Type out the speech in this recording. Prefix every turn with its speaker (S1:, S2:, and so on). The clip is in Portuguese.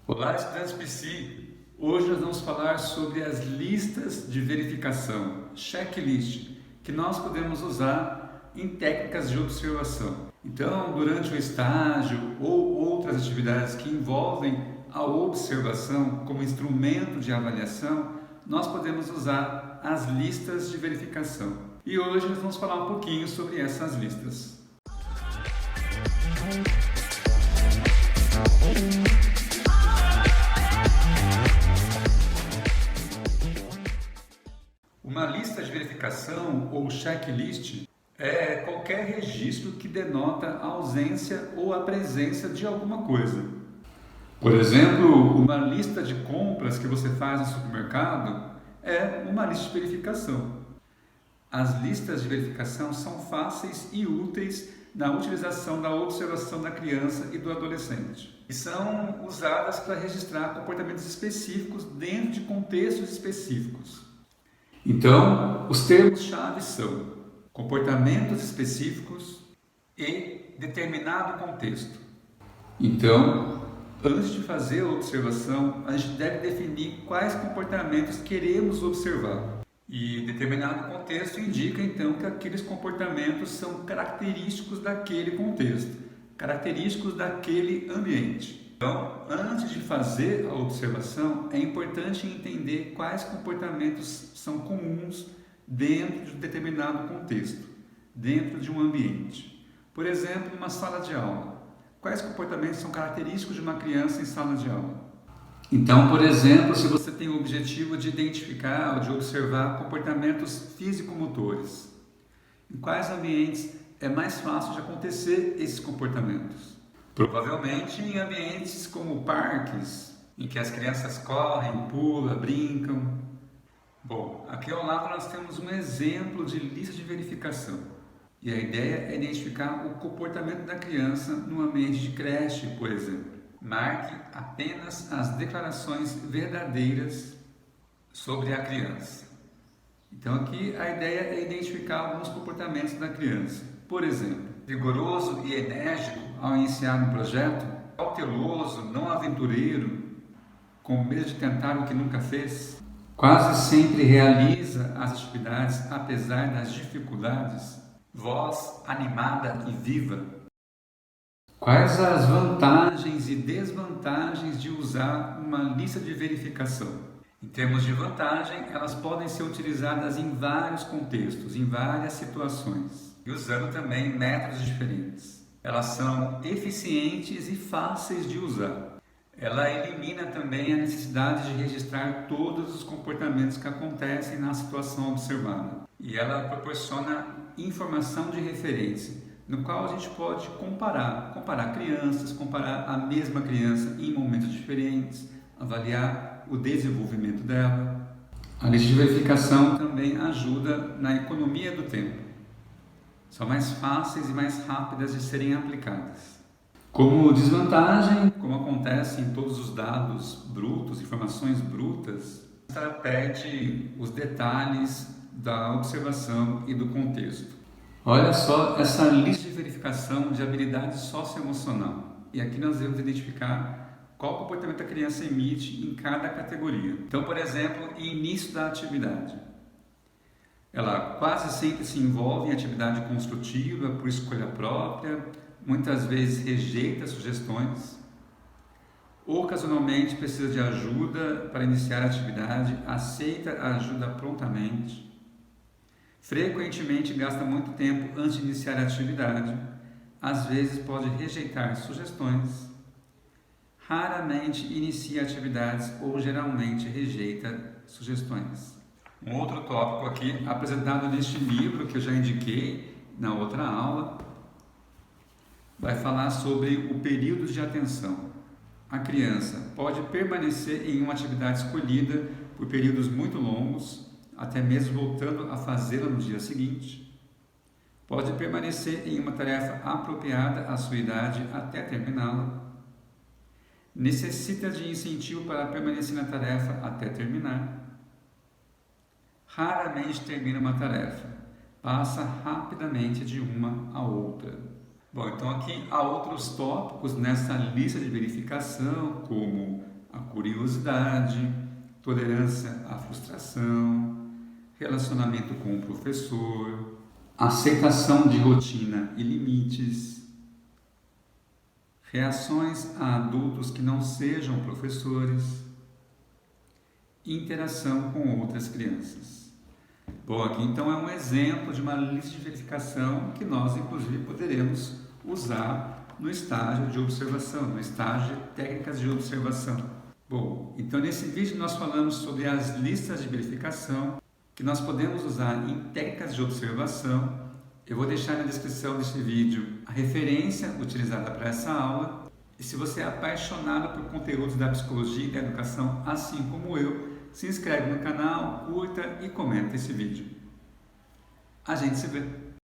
S1: Olá, estudantes Psi! Hoje nós vamos falar sobre as listas de verificação, checklist, que nós podemos usar em técnicas de observação. Então, durante o estágio ou outras atividades que envolvem a observação como instrumento de avaliação, nós podemos usar as listas de verificação. E hoje nós vamos falar um pouquinho sobre essas listas. Uma lista de verificação ou checklist é qualquer registro que denota a ausência ou a presença de alguma coisa. Por exemplo, uma lista de compras que você faz no supermercado é uma lista de verificação. As listas de verificação são fáceis e úteis na utilização da observação da criança e do adolescente. E são usadas para registrar comportamentos específicos dentro de contextos específicos. Então, os termos-chave são comportamentos específicos e determinado contexto. Então, antes de fazer a observação, a gente deve definir quais comportamentos queremos observar. E determinado contexto indica, então, que aqueles comportamentos são característicos daquele contexto, característicos daquele ambiente. Então, antes de fazer a observação, é importante entender quais comportamentos são comuns dentro de um determinado contexto, dentro de um ambiente. Por exemplo, numa sala de aula. Quais comportamentos são característicos de uma criança em sala de aula? Então, por exemplo, se você tem o objetivo de identificar ou de observar comportamentos físico-motores, em quais ambientes é mais fácil de acontecer esses comportamentos? Provavelmente em ambientes como parques, em que as crianças correm, pulam, brincam. Bom, aqui ao lado nós temos um exemplo de lista de verificação. E a ideia é identificar o comportamento da criança no ambiente de creche, por exemplo. Marque apenas as declarações verdadeiras sobre a criança. Então aqui a ideia é identificar alguns comportamentos da criança. Por exemplo, vigoroso e enérgico ao iniciar um projeto, cauteloso, não aventureiro, com medo de tentar o que nunca fez, quase sempre realiza as atividades apesar das dificuldades, voz animada e viva. Quais as vantagens e desvantagens de usar uma lista de verificação? Em termos de vantagem, elas podem ser utilizadas em vários contextos, em várias situações, e usando também métodos diferentes. Elas são eficientes e fáceis de usar. Ela elimina também a necessidade de registrar todos os comportamentos que acontecem na situação observada. E ela proporciona informação de referência, no qual a gente pode comparar crianças, comparar a mesma criança em momentos diferentes, avaliar o desenvolvimento dela. A lista de verificação também ajuda na economia do tempo. São mais fáceis e mais rápidas de serem aplicadas. Como desvantagem, como acontece em todos os dados brutos, informações brutas, ela perde os detalhes da observação e do contexto. Olha só essa lista de verificação de habilidade socioemocional. E aqui nós devemos identificar qual comportamento a criança emite em cada categoria. Então, por exemplo, início da atividade. Ela quase sempre se envolve em atividade construtiva por escolha própria, muitas vezes rejeita sugestões, ocasionalmente precisa de ajuda para iniciar a atividade, aceita a ajuda prontamente, frequentemente gasta muito tempo antes de iniciar a atividade, às vezes pode rejeitar sugestões, raramente inicia atividades ou geralmente rejeita sugestões. Um outro tópico aqui, apresentado neste livro que eu já indiquei na outra aula, vai falar sobre o período de atenção. A criança pode permanecer em uma atividade escolhida por períodos muito longos, até mesmo voltando a fazê-la no dia seguinte. Pode permanecer em uma tarefa apropriada à sua idade até terminá-la. Necessita de incentivo para permanecer na tarefa até terminar. Raramente termina uma tarefa, passa rapidamente de uma a outra. Bom, então aqui há outros tópicos nessa lista de verificação, como generosidade, tolerância à frustração, relacionamento com o professor, aceitação de rotina e limites, reações a adultos que não sejam professores, interação com outras crianças. Bom, aqui então é um exemplo de uma lista de verificação que nós, inclusive, poderemos usar no estágio de observação, no estágio de técnicas de observação. Bom, então nesse vídeo nós falamos sobre as listas de verificação que nós podemos usar em técnicas de observação. Eu vou deixar na descrição desse vídeo a referência utilizada para essa aula. E se você é apaixonado por conteúdos da psicologia e da educação, assim como eu, se inscreve no canal, curta e comenta esse vídeo. A gente se vê!